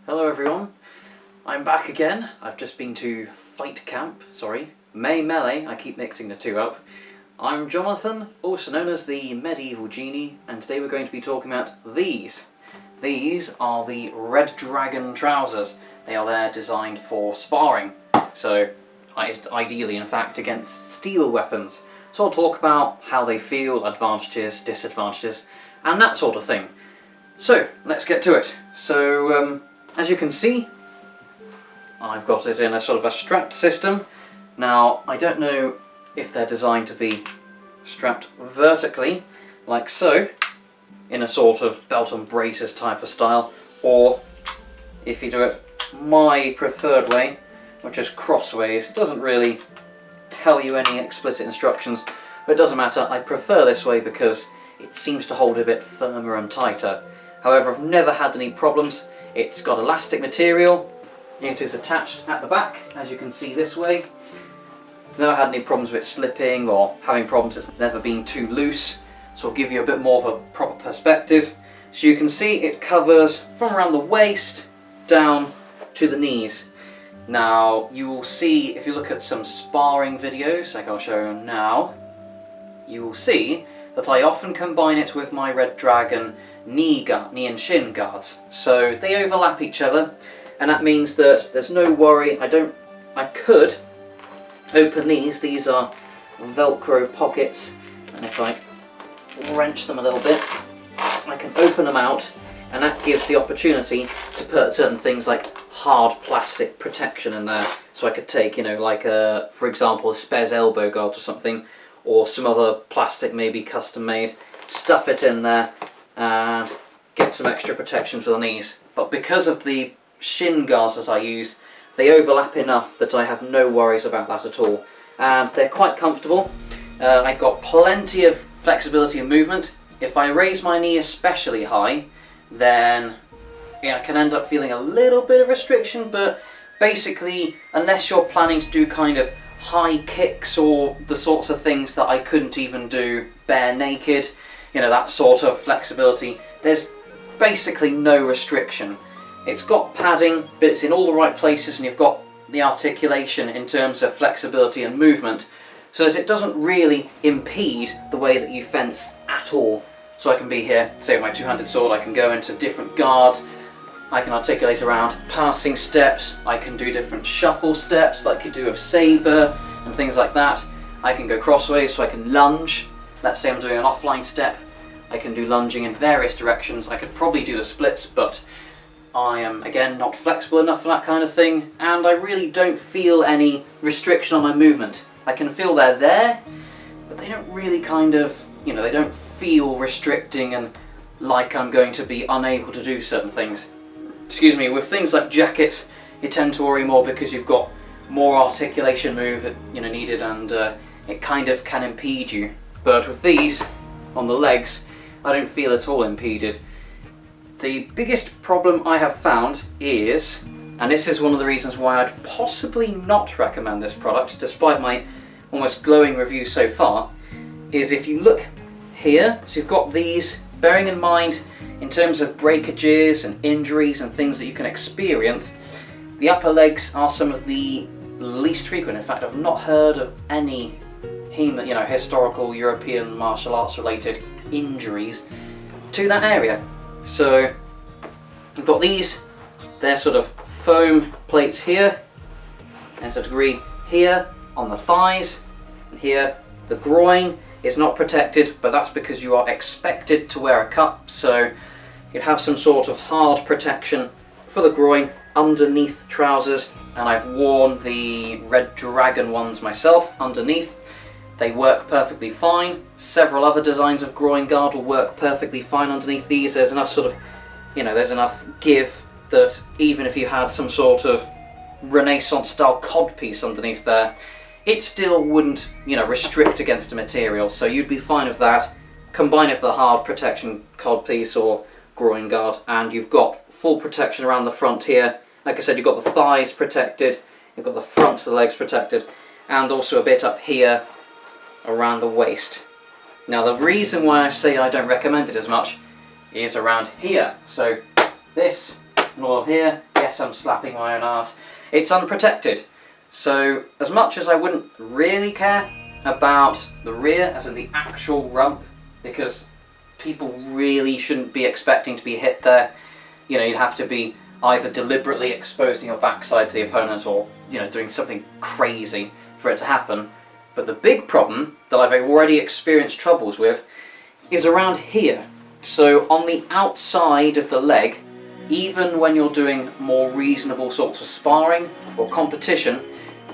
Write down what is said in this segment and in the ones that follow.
Hello everyone, I'm back again. I've just been to fight camp, melee, I keep mixing the two up. I'm Jonathan, also known as the Medieval Genie, and today we're going to be talking about these. These are the Red Dragon trousers. They are there designed for sparring, so ideally in fact against steel weapons. So I'll talk about how they feel, advantages, disadvantages, and that sort of thing. So let's get to it. So as you can see, I've got it in a sort of a strapped system. Now I don't know if they're designed to be strapped vertically, like so, in a sort of belt and braces type of style, or if you do it my preferred way, which is crossways. It doesn't really tell you any explicit instructions, but it doesn't matter. I prefer this way because it seems to hold a bit firmer and tighter. However, I've never had any problems. It's got elastic material. It is attached at the back, as you can see this way. I've never had any problems with it slipping or having problems. It's never been too loose, so I'll give you a bit more of a proper perspective. So you can see it covers from around the waist down to the knees. Now you will see, if you look at some sparring videos, like I'll show you now, you will see that I often combine it with my Red Dragon knee and shin guards. So they overlap each other, and that means that there's no worry. I could open these are Velcro pockets, and if I wrench them a little bit, I can open them out, and that gives the opportunity to put certain things like hard plastic protection in there. So I could take, like for example, a Spez elbow guard or something, or some other plastic, maybe custom made, stuff it in there and get some extra protection for the knees. But because of the shin guards as I use, they overlap enough that I have no worries about that at all, and they're quite comfortable. I've got plenty of flexibility and movement. If I raise my knee especially high, then I can end up feeling a little bit of restriction, but basically, unless you're planning to do kind of high kicks or the sorts of things that I couldn't even do bare naked, that sort of flexibility, there's basically no restriction. It's got padding, but it's in all the right places, and you've got the articulation in terms of flexibility and movement, so that it doesn't really impede the way that you fence at all. So I can be here, say with my two-handed sword, I can go into different guards, I can articulate around passing steps, I can do different shuffle steps like you do with saber and things like that. I can go crossways, so I can lunge. Let's say I'm doing an offline step, I can do lunging in various directions. I could probably do the splits, but I am, again, not flexible enough for that kind of thing, and I really don't feel any restriction on my movement. I can feel they're there, but they don't really they don't feel restricting and like I'm going to be unable to do certain things. Excuse me, with things like jackets, you tend to worry more because you've got more articulation needed, and it kind of can impede you. But with these, on the legs, I don't feel at all impeded. The biggest problem I have found is, and this is one of the reasons why I'd possibly not recommend this product, despite my almost glowing review so far, is if you look here, so you've got these, bearing in mind in terms of breakages and injuries and things that you can experience, the upper legs are some of the least frequent. In fact, I've not heard of any HEMA, historical European martial arts related injuries to that area. So we've got these, they're sort of foam plates here, and to a degree here on the thighs, and here the groin is not protected, but that's because you are expected to wear a cup, so you'd have some sort of hard protection for the groin underneath trousers, and I've worn the Red Dragon ones myself underneath. They work perfectly fine. Several other designs of groin guard will work perfectly fine underneath these. There's enough there's enough give that even if you had some sort of Renaissance style codpiece underneath there, it still wouldn't, restrict against the material. So you'd be fine with that. Combine it with the hard protection codpiece or groin guard, and you've got full protection around the front here. Like I said, you've got the thighs protected, you've got the fronts of the legs protected, and also a bit up here around the waist. Now the reason why I say I don't recommend it as much is around here. So this and all of here. Yes, I'm slapping my own ass. It's unprotected. So as much as I wouldn't really care about the rear, as in the actual rump, because people really shouldn't be expecting to be hit there. You know, you'd have to be either deliberately exposing your backside to the opponent or, you know, doing something crazy for it to happen. But the big problem that I've already experienced troubles with is around here. So on the outside of the leg, even when you're doing more reasonable sorts of sparring or competition,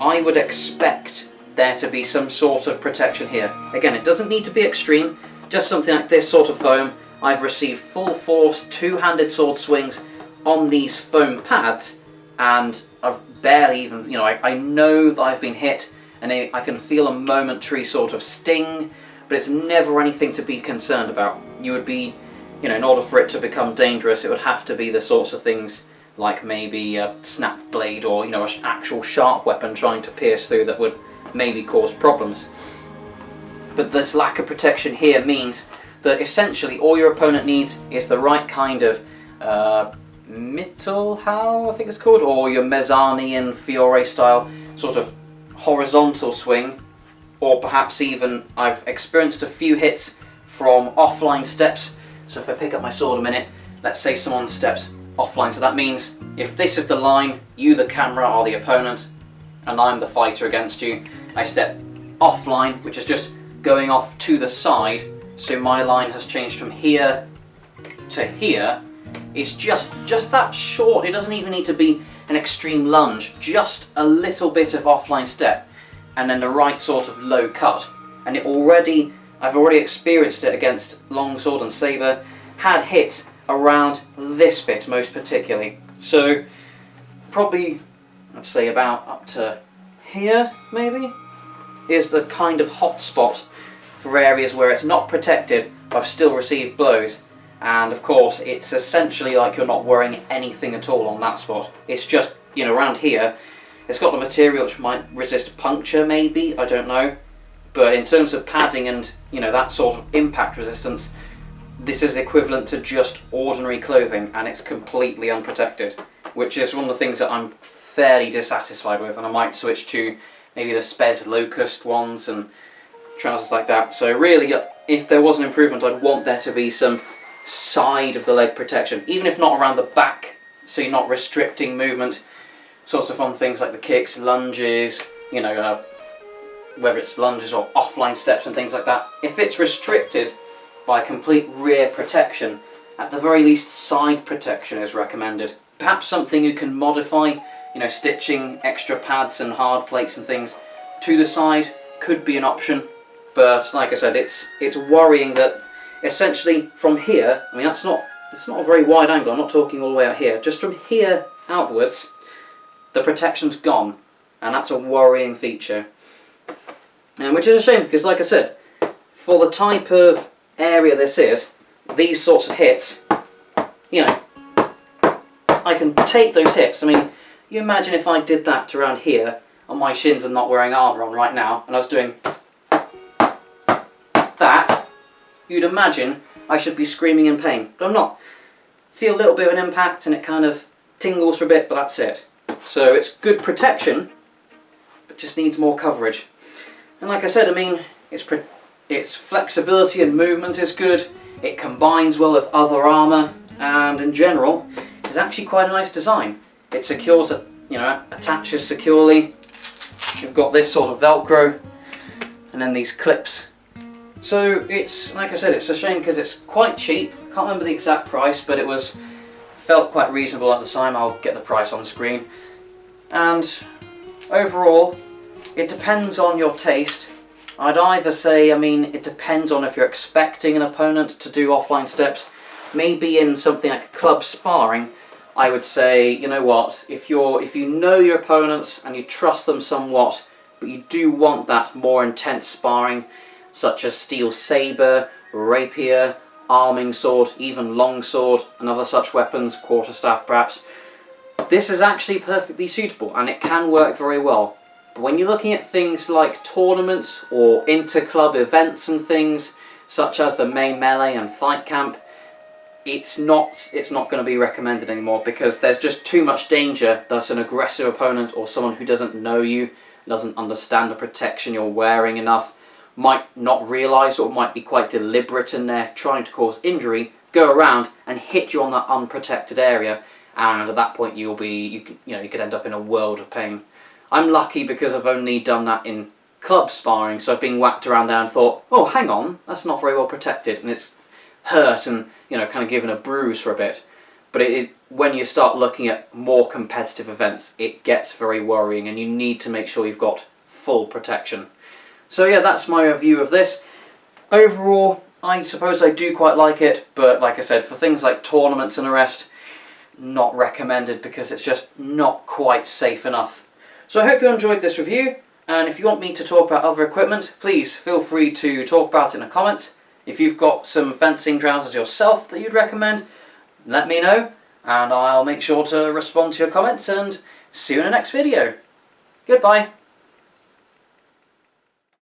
I would expect there to be some sort of protection here. Again, it doesn't need to be extreme, just something like this sort of foam. I've received full force two-handed sword swings on these foam pads, and I've barely even, you know, I know that I've been hit, and I can feel a momentary sort of sting, but it's never anything to be concerned about. You would be, you know, in order for it to become dangerous, it would have to be the sorts of things like maybe a snap blade or, you know, an actual sharp weapon trying to pierce through that would maybe cause problems. But this lack of protection here means that essentially all your opponent needs is the right kind of Mittelhau, I think it's called, or your Mezzani and Fiore style sort of horizontal swing, or perhaps even I've experienced a few hits from offline steps. So if I pick up my sword a minute, let's say someone steps offline, so that means if this is the line, you the camera are the opponent and I'm the fighter against you, I step offline, which is just going off to the side, so my line has changed from here to here. It's just that short. It doesn't even need to be an extreme lunge, just a little bit of offline step and then the right sort of low cut. And I've already experienced it against longsword and saber, had hits around this bit most particularly. So probably, let's say about up to here maybe, is the kind of hot spot for areas where it's not protected but I've still received blows. And of course it's essentially like you're not wearing anything at all on that spot. It's just, you know, around here it's got the material which might resist puncture maybe, I don't know. But in terms of padding and, you know, that sort of impact resistance, this is equivalent to just ordinary clothing and it's completely unprotected, which is one of the things that I'm fairly dissatisfied with, and I might switch to maybe the Spez Locust ones and trousers like that. So really, if there was an improvement, I'd want there to be some side of the leg protection, even if not around the back, so you're not restricting movement, sort of on things like the kicks, lunges, you know, whether it's lunges or offline steps and things like that. If it's restricted by complete rear protection, at the very least side protection is recommended. Perhaps something you can modify, you know, stitching extra pads and hard plates and things to the side could be an option, but like I said, it's worrying that essentially from here, I mean it's not a very wide angle, I'm not talking all the way out here, just from here outwards the protection's gone, and that's a worrying feature. And which is a shame, because like I said, for the type of area this is, these sorts of hits, you know, I can take those hits. I mean, you imagine if I did that to around here, and my shins are not wearing armour on right now, and I was doing that, you'd imagine I should be screaming in pain, but I'm not. Feel a little bit of an impact and it kind of tingles for a bit, but that's it. So it's good protection, but just needs more coverage. And like I said, I mean, its flexibility and movement is good, it combines well with other armour, and in general, it's actually quite a nice design. It secures, you know, attaches securely. You've got this sort of Velcro, and then these clips. So it's, like I said, it's a shame because it's quite cheap. I can't remember the exact price, but it felt quite reasonable at the time. I'll get the price on the screen. And overall, it depends on your taste. I'd either say, I mean, it depends on if you're expecting an opponent to do offline steps. Maybe in something like club sparring, I would say, you know what, if you know your opponents and you trust them somewhat, but you do want that more intense sparring, such as steel saber, rapier, arming sword, even long sword, and other such weapons, quarterstaff perhaps, this is actually perfectly suitable and it can work very well. But when you're looking at things like tournaments or inter-club events and things, such as the May Melee and Fight Camp, it's not going to be recommended anymore, because there's just too much danger that an aggressive opponent or someone who doesn't know you, doesn't understand the protection you're wearing enough, might not realise, or might be quite deliberate in there trying to cause injury, go around and hit you on that unprotected area, and at that point you could end up in a world of pain. I'm lucky because I've only done that in club sparring, so I've been whacked around there and thought, oh, hang on, that's not very well protected, and it's hurt and, you know, kind of given a bruise for a bit. But when you start looking at more competitive events, it gets very worrying, and you need to make sure you've got full protection. So yeah, that's my review of this. Overall, I suppose I do quite like it, but like I said, for things like tournaments and the rest, not recommended, because it's just not quite safe enough. So I hope you enjoyed this review, and if you want me to talk about other equipment, please feel free to talk about it in the comments. If you've got some fencing trousers yourself that you'd recommend, let me know, and I'll make sure to respond to your comments, and see you in the next video. Goodbye.